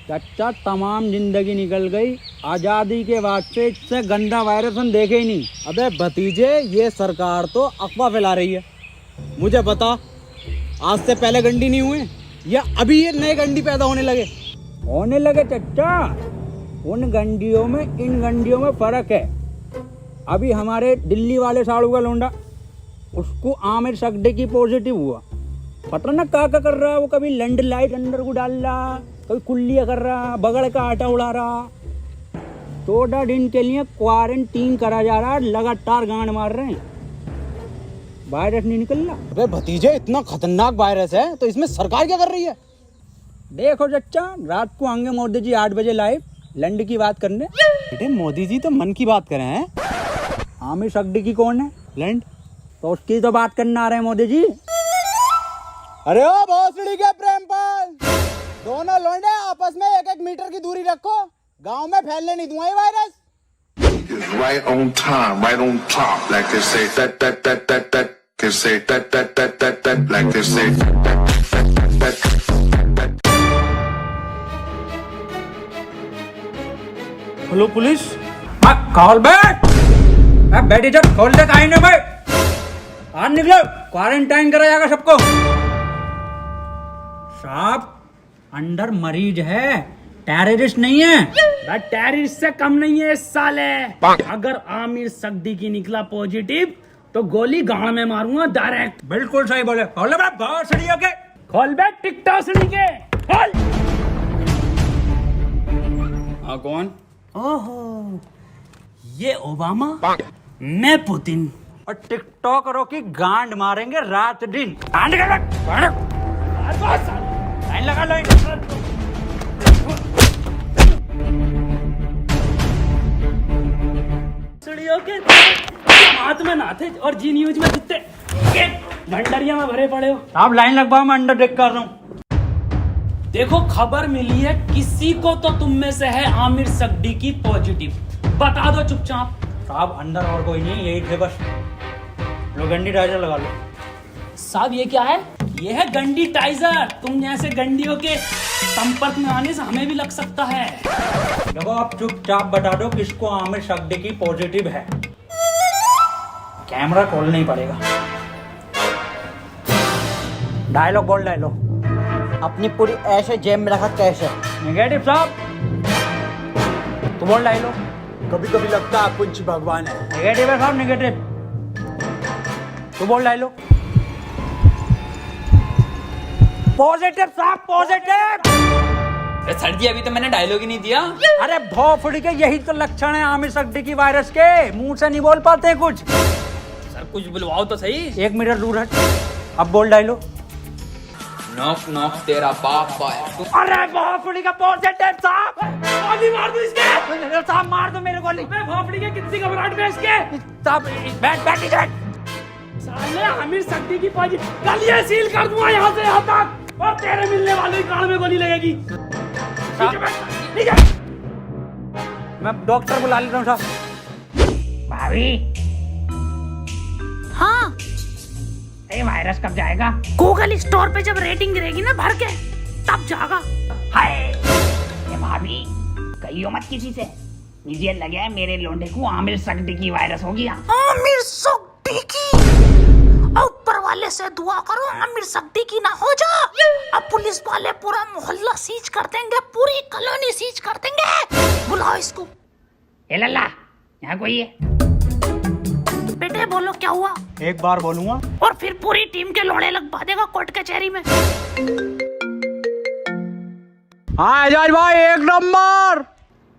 चाचा तमाम जिंदगी निकल गई, आजादी के बाद से इससे गंदा वायरस हम देखे ही नहीं। अबे भतीजे, ये सरकार तो अफवाह फैला रही है। मुझे बता, आज से पहले गंडी नहीं हुए या अभी ये नए गंडी पैदा होने लगे चाचा। उन गंडियों में इन गंडियों में फर्क है। अभी हमारे दिल्ली वाले साड़ू का लोंडा, उसको आमिर सगडी पॉजिटिव हुआ। पता ना क्या कर रहा है वो, कभी लैंड लाइट अंदर को डाल रहा, कभी कुल्लिया कर रहा, बगड़ का आटा उड़ा रहा। 14 दिन के लिए क्वारंटीन करा जा रहा है, लगातार गांड मार रहे हैं, वायरस नहीं निकल रहा। अबे भतीजे, इतना खतरनाक वायरस है तो इसमें सरकार क्या कर रही है? देखो चच्चा, रात को आएंगे मोदी जी 8 बजे लाइव लैंड की बात करने। बेटे मोदी जी तो मन की बात कर रहे हैं। आमिर सगडी कौन है? लैंड तो उसकी तो बात करने आ रहे हैं मोदी जी। अरे ओ भोसड़ी के प्रेमपाल, दोनों लौंडे आपस में 1-1 मीटर की दूरी रखो, गांव में फैलने नहीं दूंगा ये virus. Right on time, right on top, like they say that, they say that, like they say that. Hello police. खोल बैठ, बैठी जब खोल दे कहीं ना भाई, आज निकलो, क्वारंटाइन करा जाएगा सबको। साहब अंदर मरीज है, टेररिस्ट नहीं है। टेररिस्ट से कम नहीं है इस साले। अगर आमिर सगडी की निकला पॉजिटिव तो गोली गांड में मारूंगा डायरेक्ट। बिल्कुल सही बोले। खोल बे भोसड़ी के, खोल बे टिकटॉसड़ी के, खोल। हाँ कौन? ओहो, ये ओबामा, मैं पुतिन। और टिकटॉकरों की गांड मारेंगे रात दिन। लाइन लगा लाइन। सड़ियों के हाथ में ना थे और जी न्यूज में कुत्ते भंडरिया में भरे पड़े हो। आप लाइन लगवाओ, मैं अंडर देख कर रहा हूँ। देखो खबर मिली है, किसी को तो तुम में से है आमिर सगडी की पॉजिटिव, बता दो चुपचाप। साहब अंदर और कोई नहीं, यही थे बस। लो गंडी टाइजर लगा लो। साहब ये क्या है? ये है गंडी टाइजर। तुम जैसे गंडियों के संपर्क में आने से हमें भी लग सकता है। देखो आप चुपचाप बता दो किसको आमिर सगडी की पॉजिटिव है, कैमरा खोलना ही पड़ेगा। डायलॉग बोल डायलॉग। अपनी पूरी ऐसे जेब में रखा कैसे? नेगेटिव साहब, तू बोल डायलॉग। कभी कभी लगता है कुछ भगवान है। नेगेटिव है साहब, नेगेटिव। तू बोल डायलॉग। पॉजिटिव साहब, पॉजिटिव। सर जी अभी तो मैंने डायलॉग ही नहीं दिया। अरे भोफड़ी के, यही तो लक्षण है आमिर सगडी की वायरस के, मुंह से नहीं बोल पाते कुछ। सर कुछ बुलवाओ तो सही। 1 मीटर दूर हट, अब बोल डायलॉग। नॉक नॉक तेरा बाप आया। अरे भोफड़ी का पॉजिटिव साहब, गोली मार दो इसके। साहब मार दो मेरे गोली। भोपड़ी के कितनी घबराहट में इसके। साहब बैठ जाए। साले आमिर सगडी की पॉजिटिव, गलियां सील कर दूंगा यहाँ से यहाँ तक, और तेरे मिलने वाले कान में गोली लगेगी। मैं डॉक्टर बुला लेता हूँ साहब। भाभी, हाँ, ये वायरस कब जाएगा? गूगल स्टोर पे जब रेटिंग गिरेगी ना भर के, तब जाएगा। हाय ये भाभी, कहियो मत किसी से, मुझे लगे है मेरे लोंडे को आमिर सगडी की वायरस हो गया। आमिर सगडी की, ऊपर वाले से दुआ करो आमिर सगडी की ना हो जा। अब पुलिस वाले पूरा मोहल्ला सीज कर देंगे, पूरी कॉलोनी सीज कर देंगे। बुलाओ इसको। ए लल्ला, यहाँ कोई है? बेटे बोलो क्या हुआ? एक बार बोलूंगा और फिर पूरी टीम के लोड़े लगवा देगा कोर्ट कचहरी में। हाँ एजाज भाई, 1 नंबर।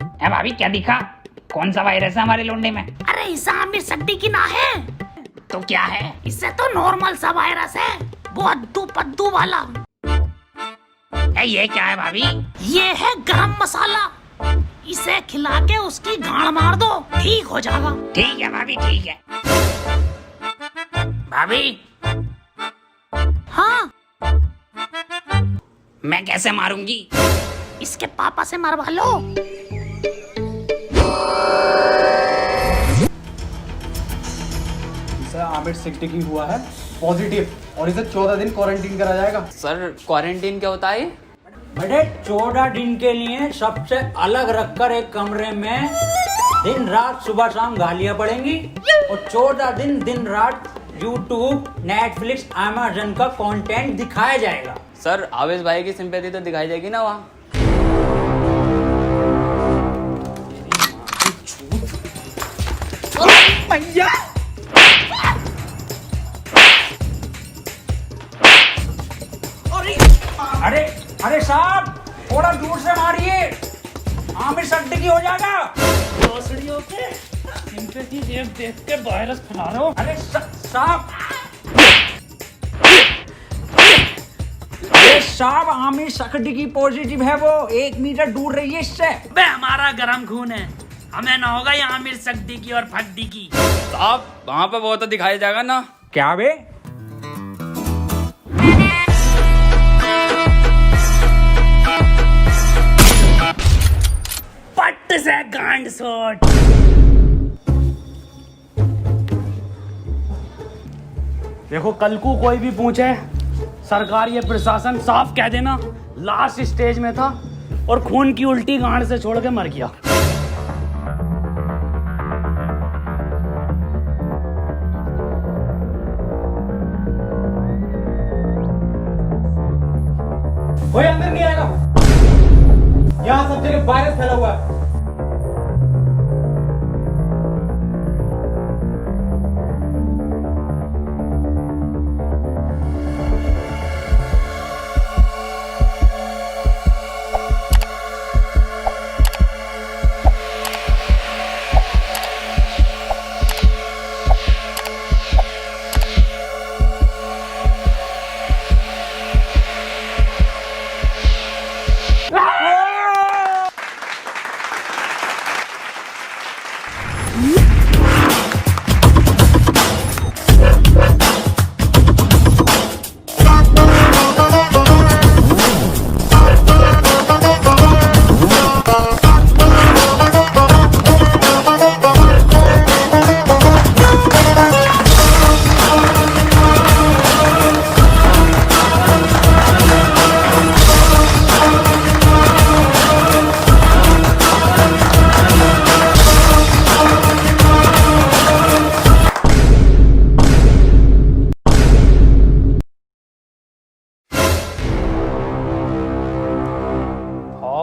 ए भाभी क्या दिखा? कौन सा वायरस है हमारे लोंडे में? अरे इसे आमिर सगडी की ना है तो क्या है? इससे तो नॉर्मल सा वायरस है, वो अद्दू पद्दू वाला। ये क्या है भाभी? ये है गरम मसाला, इसे खिला के उसकी गांड मार दो, ठीक हो जाएगा। ठीक है भाभी, ठीक है। भाभी हाँ, मैं कैसे मारूंगी? इसके पापा से मरवा लो। आमिर सगडी की हुआ है पॉजिटिव और इसे 14 दिन क्वारंटीन करा जाएगा। सर क्वारंटीन क्या होता है? बेटे 14 दिन के लिए सबसे अलग रखकर एक कमरे में दिन रात सुबह शाम गालियां पड़ेंगी और 14 दिन दिन रात यूट्यूब, नेटफ्लिक्स, अमेज़न का कंटेंट दिखाया जाएगा। सर आवेश भाई की सिंपैथी तो दिखाई देगी ना वहाँ। भैया अरे अरे साहब थोड़ा दूर से मारिए, आमिर सड्डी हो जाएगा। भोसड़ियों के सिंपैथी देख के वायरस फैला रहे हो। अरे साहब अरे साहब आमिर सड्डी की पॉजिटिव है, वो 1 मीटर दूर रहिए इससे। बे हमारा गरम खून है, हमें ना होगा ये आमिर सड्डी की और फड्डी की। साहब वहाँ पे वो तो दिखाया जाएगा ना। क्या बे? पट्ट से गांड सोट। देखो कल को कोई भी पूछे, सरकार ये प्रशासन साफ कह देना लास्ट स्टेज में था और खून की उल्टी गांड से छोड़ के मर गया। कोई अंदर नहीं आएगा, यहाँ सब जगह वायरस फैला हुआ है।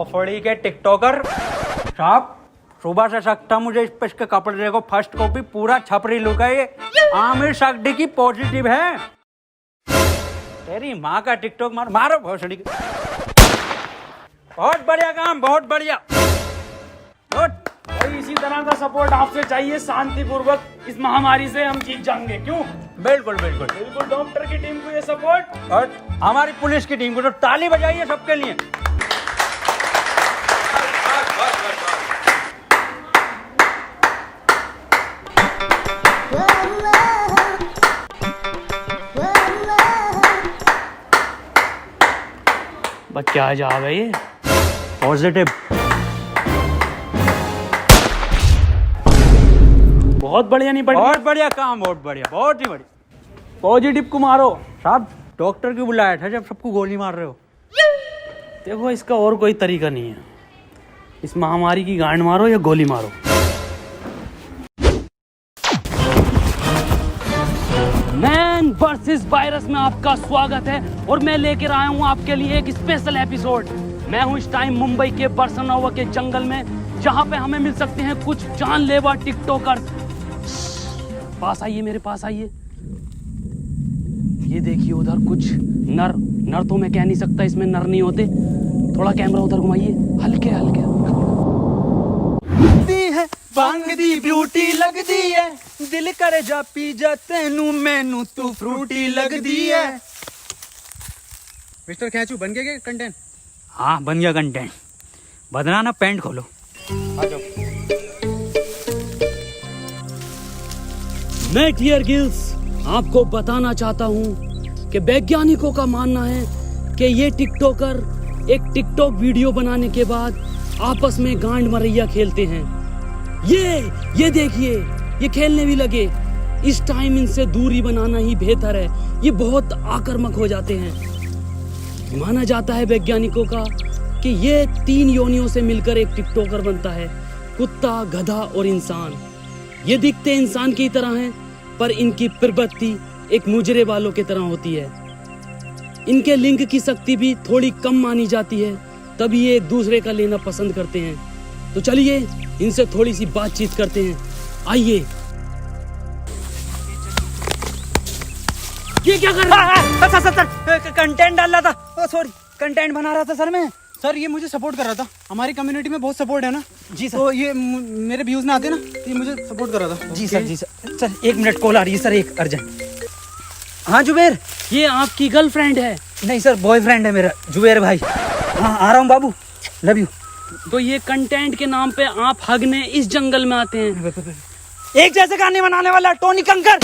फड़ी के टिकटॉकर साहब, सुबह से सकता मुझे इस पे इसके कपड़े देखो, फर्स्ट कॉपी पूरा छपरी लुक है ये। आमिर सड्डी की पॉजिटिव है। तेरी माँ का टिकटॉक मारो भोसड़ी। बहुत बढ़िया काम, बहुत बढ़िया। और इसी तरह का सपोर्ट आपसे चाहिए, शांतिपूर्वक इस महामारी से हम जीत जाएंगे। क्यों? बिल्कुल बिल्कुल बिल्कुल डॉक्टर की टीम को ये सपोर्ट और हमारी पुलिस की टीम को तो ताली बजाइए सबके लिए। क्या जा रही है पॉजिटिव। बहुत बढ़िया। नहीं बढ़िया? बहुत बढ़िया काम, बहुत बढ़िया, बहुत ही बढ़िया। पॉजिटिव को मारो साहब। डॉक्टर क्यों बुलाया था जब सबको गोली मार रहे हो? देखो इसका और कोई तरीका नहीं है, इस महामारी की गांड मारो या गोली मारो। मैन वर्सेस वायरस में आपका स्वागत है और मैं लेकर आया हूं आपके लिए एक स्पेशल एपिसोड। मैं हूं इस टाइम मुंबई के बरसनोवा के जंगल में, जहां पे हमें मिल सकते हैं कुछ जानलेवा टिकटॉकर। पास आइए, मेरे पास आइए। ये देखिए उधर कुछ नर तो मैं कह नहीं सकता, इसमें नर नहीं होते। थोड़ा कैमरा उधर घुमाइए, हल्के हल्के। है बांग दी ब्यूटी लगदी है, दिल करे जा पी जा तेनू मैनू तू फ्रूटी लगदी है। मिस्टर खैचू बन गया कंटेंट? हाँ बन गया कंटेंट। बदना ना, पैंट खोलो। आ जाओ। मैं डियर गिल्स आपको बताना चाहता हूं कि वैज्ञानिकों का मानना है कि ये टिकटॉकर एक टिकटॉक वीडियो बनाने के बाद आपस में गांड मरैया खेलते हैं। ये देखिए, ये खेलने भी लगे। इस टाइम इनसे दूरी बनाना ही बेहतर है, ये बहुत आक्रामक हो जाते हैं। माना जाता है वैज्ञानिकों का कि ये 3 योनियों से मिलकर एक टिकटॉकर बनता है, कुत्ता, गधा और इंसान। ये दिखते इंसान की तरह हैं, पर इनकी प्रवृत्ति एक मुजरे वालों की तरह होती है। इनके लिंग की शक्ति भी थोड़ी कम मानी जाती है, तभी ये एक दूसरे का लेना पसंद करते हैं। तो चलिए इनसे थोड़ी सी बातचीत करते हैं, आइए। ये क्या कर रहा है? सर कंटेंट डाल रहा था, सॉरी कंटेंट बना रहा था सर मैं। सर ये मुझे सपोर्ट कर रहा था, हमारी कम्युनिटी में बहुत सपोर्ट है ना जी सर। तो ये मेरे व्यूज में आते ना, ये मुझे सपोर्ट कर रहा था। जी सर, जी सर। सर 1 मिनट कॉल आ रही है सर, एक अर्जेंट। हाँ जुबेर। ये आपकी गर्लफ्रेंड है? नहीं सर, बॉयफ्रेंड है मेरा, जुबेर भाई। हाँ आ रहा हूँ बाबू, लव यू। तो ये कंटेंट के नाम पे आप हगने इस जंगल में आते हैं? एक जैसे गाने बनाने वाला टोनी कंकर।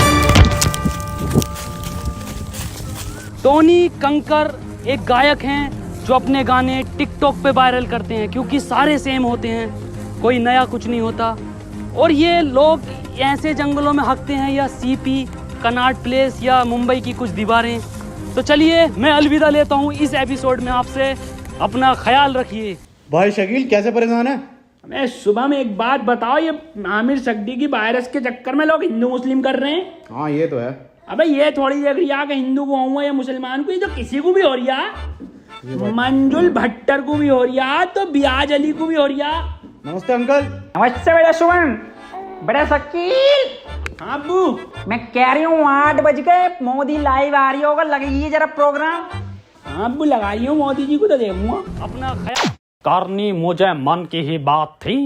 टोनी कंकर एक गायक हैं जो अपने गाने टिकटॉक पे वायरल करते हैं, क्योंकि सारे सेम होते हैं, कोई नया कुछ नहीं होता। और ये लोग ऐसे जंगलों में हकते हैं, या सीपी, कनॉट प्लेस या मुंबई की कुछ दीवारें। तो चलिए मैं अलविदा लेता हूँ इस एपिसोड में आपसे। अपना ख्याल रखिए। भाई शकील कैसे परेशान है? मैं सुबह में एक बात बताओ, ये आमिर सगडी की वायरस के चक्कर में लोग हिंदू मुस्लिम कर रहे हैं। हाँ ये तो है। अबे ये थोड़ी देख रही कि हिंदू को हुआ या मुसलमान को, ये तो किसी को भी हो रही है। मंजुल भट्टर को भी हो रही है, तो बियाज अली को भी हो रही है। नमस्ते अंकल। नमस्ते बेटा सुमन। बड़ा शकील। हाँ अब्बू। मैं कह रही हूँ 8 बज गए, मोदी लाइव आ रही होगा, लगाइए जरा प्रोग्राम। हाँ अब्बू लगाई हूँ, मोदी जी को तो देखूंगा। अपना ख्याल करनी मुझे मन की ही बात थी,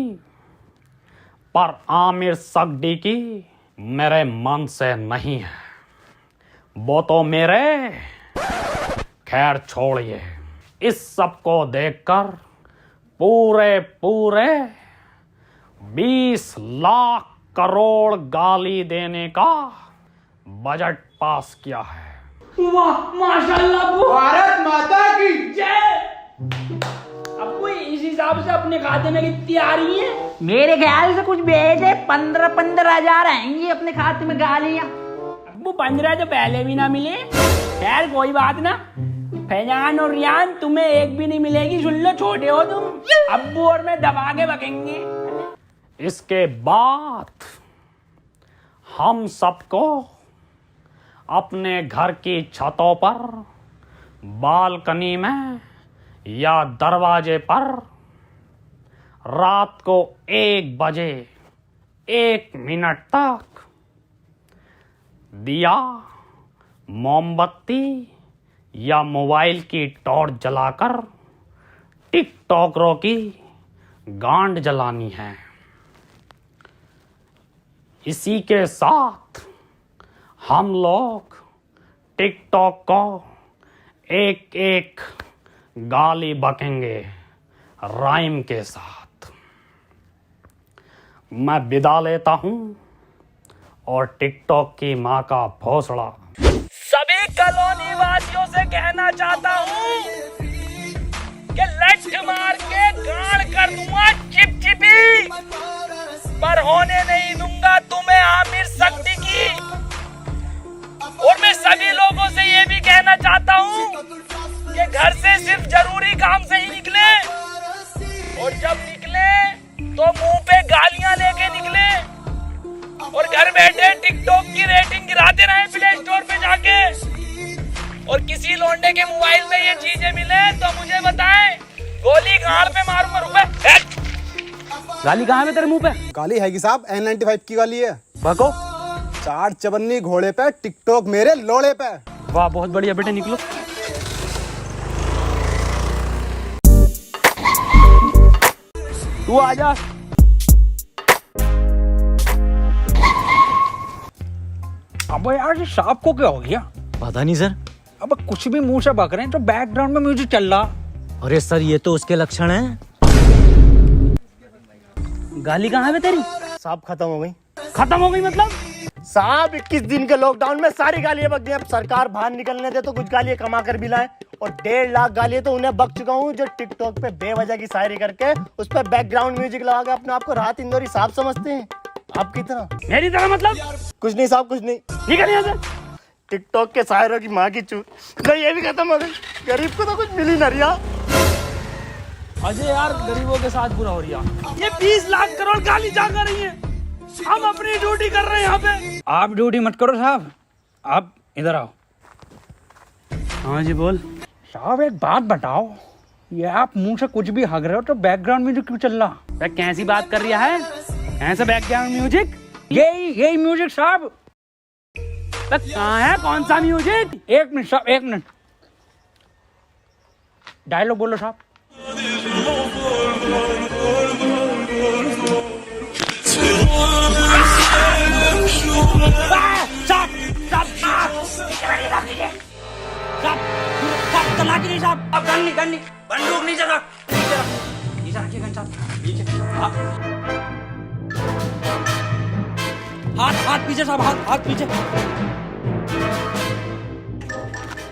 पर आमिर सगडी की मेरे मन से नहीं है। वो तो मेरे, खैर छोड़िए। इस सब को देखकर पूरे 20 लाख करोड़ गाली देने का बजट पास किया है। वाह माशाल्लाह अब्बू। भारत माता की जय। अब्बू इस हिसाब से अपने खाते में कितनी आ रही है? मेरे ख्याल से कुछ भेजे 15 हजार आएंगी अपने खाते में गालियाँ। अब्बू 15 तो पहले भी ना मिले। खैर कोई बात ना, फैजान और रियान तुम्हें एक भी नहीं मिलेगी, सुन लो, छोटे हो तुम। अब्बू और मैं दबा के बकेंगे। इसके बाद हम सबको अपने घर की छतों पर, बालकनी में या दरवाजे पर रात को 1 बजे 1 मिनट तक दिया, मोमबत्ती या मोबाइल की टॉर्च जलाकर टिकटॉकरों की गांड जलानी है। इसी के साथ हम लोग टिकटॉक को एक एक गाली बकेंगे राइम के साथ। मैं विदा लेता हूं और टिकटॉक की मां का भोसड़ा सभी कॉलोनी वासियों से कहना चाहता हूँ कि लठ मार के गाड़ कर दूंगा चिपचिपी, पर होने नहीं दूंगा तुम्हें आमिर सगडी की। और मैं सभी लोगों से ये भी कहना चाहता हूँ कि घर से सिर्फ जरूरी काम से ही निकले, और जब निकले तो मुंह पे गालियां लेके निकले, और घर बैठे टिकटॉक की रेटिंग गिराते रहे प्ले स्टोर पे जाके। और किसी लौंडे के मोबाइल में ये चीजें मिले तो मुझे बताएं, गोली गाड़ पे मारूंगा। रुपए गाली कहाँ है तेरे मुंह पे? गाली है कि साहब, N95 की गाली है। बको। 4 चवन्नी घोड़े पे, टिकटॉक मेरे लोड़े पे। वाह बहुत बढ़िया बेटे, निकलो। तू आजा। अब यार ये सांप को क्या हो गया? पता नहीं सर। अब कुछ भी मुंह से बक रहे हैं तो बैकग्राउंड में म्यूजिक चल रहा। अरे सर ये तो उसके लक्षण हैं। गाली कहाँ है तेरी? साहब खत्म हो गई। खत्म हो गई मतलब? साहब 21 दिन के लॉकडाउन में सारी गालियां बक गई। अब सरकार बाहर निकलने दे तो कुछ गालियां कमा कर भी लाए, और 1.5 लाख गालियां तो उन्हें बक चुका हूँ जो टिकटॉक पे बेवजह की शायरी करके उस पर बैकग्राउंड म्यूजिक लगा के अपने आप को राहत इंदौरी साहब समझते हैं। आपकी तरह। मेरी तरह मतलब? कुछ नहीं साहब, कुछ नहीं। निकल यहाँ से। टिकटॉक के शायरों की माँ की चूत। ये भी खत्म हो गई। गरीब को तो कुछ मिल ही ना रिया। अजय यार गरीबों के साथ बुरा हो रही है। ये 20 लाख करोड़ गाली जा कर रही है, हम अपनी ड्यूटी कर रहे हैं यहाँ पे। आप ड्यूटी मत करो साहब, आप इधर आओ। हाँ जी बोल। साहब एक बात बताओ, ये आप मुंह से कुछ भी हग रहे हो तो बैकग्राउंड म्यूजिक क्यों चल रहा? कैसी बात कर रहा है? ऐसा बैकग्राउंड म्यूजिक? यही म्यूजिक साहब। कहाँ है, कौन सा म्यूजिक? एक मिनट साहब, एक मिनट। डायलॉग बोलो साहब। बंदूक नीचे रख। हाथ पीछे साहब, हाथ पीछे।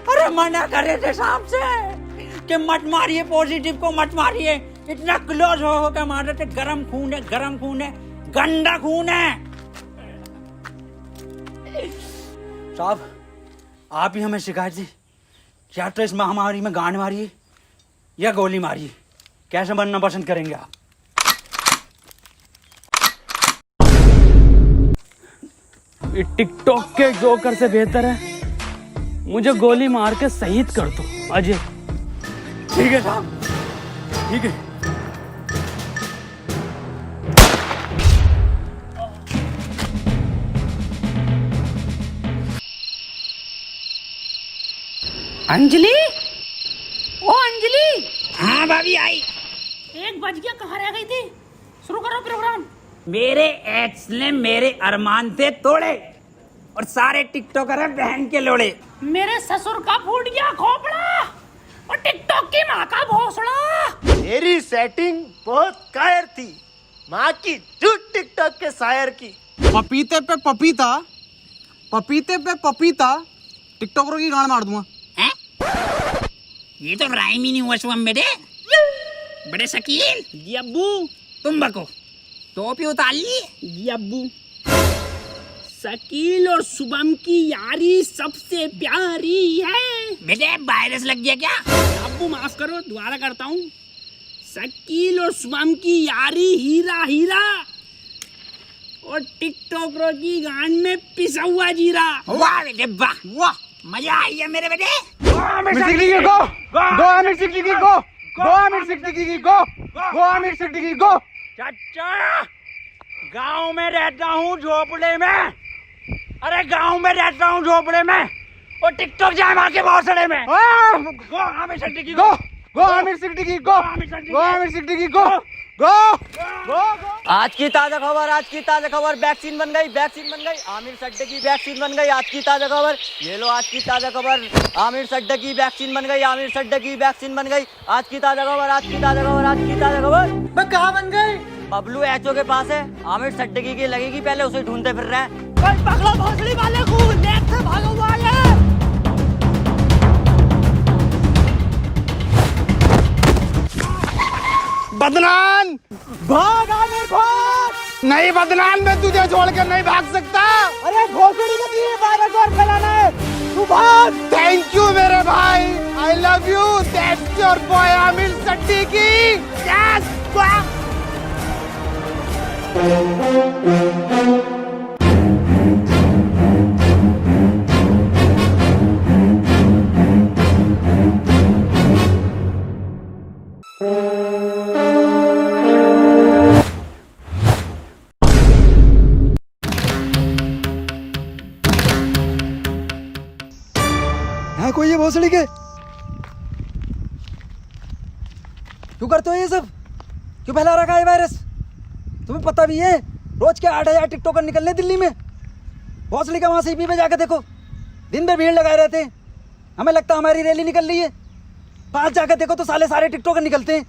अरे मना करे थे साहब से कि मत मारिए, पॉजिटिव को मत मारिए। इतना क्लोज हो के मारे थे। गरम खून है, गरम खून है, गंदा खून है। साहब आप ही हमें शिकायत दी, या तो इस महामारी में गांड मारिए या गोली मारिए, कैसे बनना पसंद करेंगे आप? टिकटॉक के जोकर से बेहतर है मुझे गोली मार के शहीद कर दो अजय। ठीक है साहब, ठीक है। अंजलि, ओ अंजलि। हाँ भाभी आई। 1 बज गया, कहाँ रह गई थी? शुरू करो प्रोग्राम। मेरे एक्स ने मेरे अरमान थे तोड़े और सारे टिकटॉकर हैं बहन के लोड़े। मेरे ससुर का फूट गया खोपड़ा और टिकटॉक की माँ का भोसड़ा। मेरी सेटिंग बहुत कायर थी, माँ की झूठ टिकटॉक के शायर की। पपीते पे पपीता, पपीते पे पपीता, टिकटॉकरों की गांड मार दूंगा। ये तो राइम ही नहीं हुआ शुभम बेटे। बड़े शकील जी अब्बू, तुम बको टोपी उतार ली जी अब्बू। शकील और शुभम की यारी सबसे प्यारी है। बेटे वायरस लग गया क्या? अब्बू माफ करो, दोबारा करता हूँ। शकील और शुभम की यारी हीरा हीरा और टिकटॉकरों की गांड में पिसा हुआ जीरा। वाह बेटे वाह वाह, मजा आई है मेरे बेटे। गो आमिर सिद्दीकी गो, गो आमिर सिद्दीकी गो, गो आमिर सिद्दीकी गो, गो आमिर सिद्दीकी गो। चाचा गांव में रहता हूँ झोपड़े में, अरे गांव में रहता हूँ झोपड़े में और टिकटॉक जाए मार के भोसड़े में। गो आमिर सिद्दीकी गो, गो आमिर सिद्दीकी गो, गो आमिर सिद्दीकी गो, गो गो। आज की ताजा खबर, आज की ताजा खबर, वैक्सीन बन गई, वैक्सीन बन गई, आमिर सड्डे की वैक्सीन बन गई। आज की ताजा खबर, ये लो आज की ताजा खबर, आमिर सड्डे की वैक्सीन बन गई, आमिर सड्डे की वैक्सीन बन गई। आज की ताजा खबर, आज की ताजा खबर, आज की ताजा खबर। मैं कहाँ बन गई? बबलू एचओ के पास है, आमिर सड्डे की लगेगी, पहले उसे ढूंढते फिर रहे हैं। पकड़ो भोसड़ी वाले को, नेट से भागो वाले। बदनाम भाग, आमिर भाग। नहीं बदनाम, मैं तुझे छोड़ कर नहीं भाग सकता। अरे भोसड़ी को दिए वायरस और फैलाना है, तू भाग। थैंक यू मेरे भाई, I love you. That's your boy Aamir Siddiqui. Yes यहाँ कोई है भोसड़ी के? क्यों करते हो ये सब? क्यों फैला रखा है वायरस? तुम्हें पता भी है रोज के 8,000 टिकटॉकर निकलने दिल्ली में। भोसड़ी का वहां सीपी पे जाकर देखो, दिन भर भीड़ लगाए रहते हैं। हमें लगता है हमारी रैली निकल रही है, पास जाकर देखो तो साले टिकटॉकर निकलते हैं।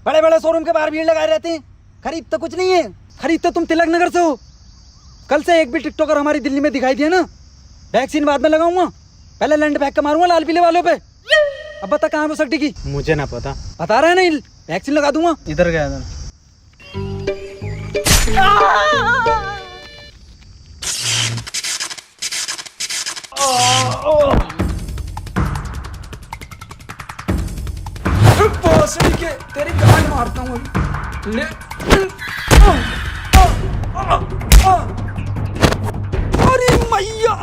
बड़े बड़े शोरूम के बाहर भीड़ लगाए रहते हैं। खरीद तो कुछ नहीं है, खरीद तो तुम तिलक नगर से हो। कल से एक भी टिकटॉकर हमारी दिल्ली में दिखाई दिया ना, वैक्सीन बाद में लगाऊंगा, पहले लैंड फेंक के मारूंगा लाल पीले वालों पे। अब बता कहाँ है वो सट्टी की? मुझे ना पता। बता रहा है नहीं, वैक्सीन लगा दूंगा। इधर गया था। भोसड़ी के तेरी गांड मारता हूँ ले अरे मैया,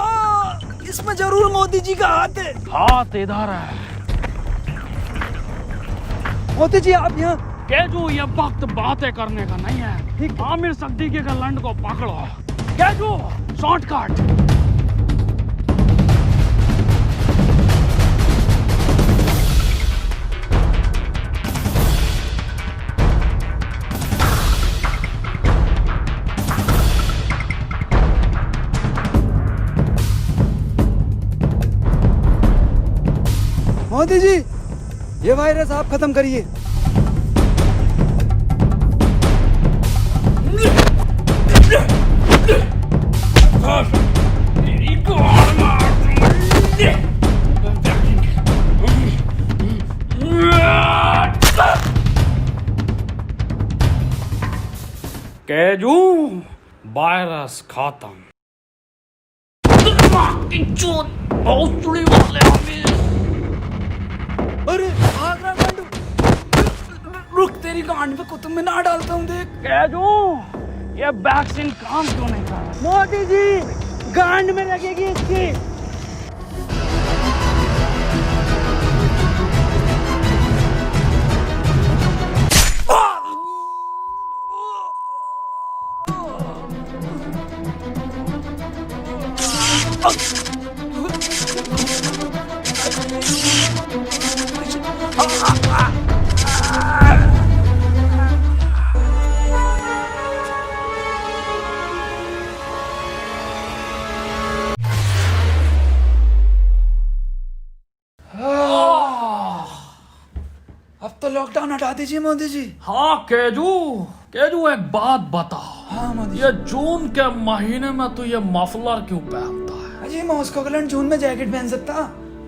इसमें जरूर मोदी जी का हाथ है। हाथ इधर है। मोदी जी आप यहाँ। केजू ये वक्त बातें करने का नहीं है। आमिर सिद्दीकी के लंड को पकड़ो। केजू शॉर्टकट। मोदी जी ये वायरस आप खत्म करिए। केजू वायरस खत्म। भोसड़ी वाले आमिर। अरे भाग रहा गांडू, रुक तेरी गांड पे कुतुब में ना डालता हूँ देख। केजू ये वैक्सीन काम क्यों नहीं कर रहा? मोदी जी गांड में लगेगी इसकी। अब तो लॉकडाउन हटा दीजिए मोदी जी। हाँ केजू, केजू एक बात बता। हाँ मोदी ये जून के महीने में तू ये मफलर क्यों पहनता है? अजी मॉस्को के जून में जैकेट पहन सकता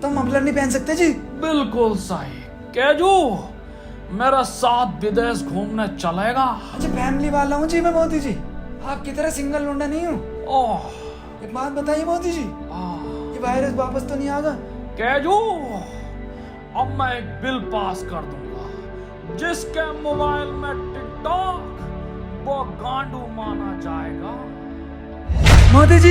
तो मफलर नहीं पहन सकते जी। बिल्कुल सही। केजू मेरे साथ विदेश घूमने चलेगा? अच्छा फैमिली वाला हूँ जी मैं मोदी जी, आपकी तरह सिंगल लौंडा नहीं हूँ। ओह एक बात बताइए मोदी जी, ये वायरस वापस तो नहीं आगा? केजू अब मैं एक बिल पास कर दूंगा जिसके मोबाइल में टिकटॉक वो गांडू माना जाएगा। मोदी जी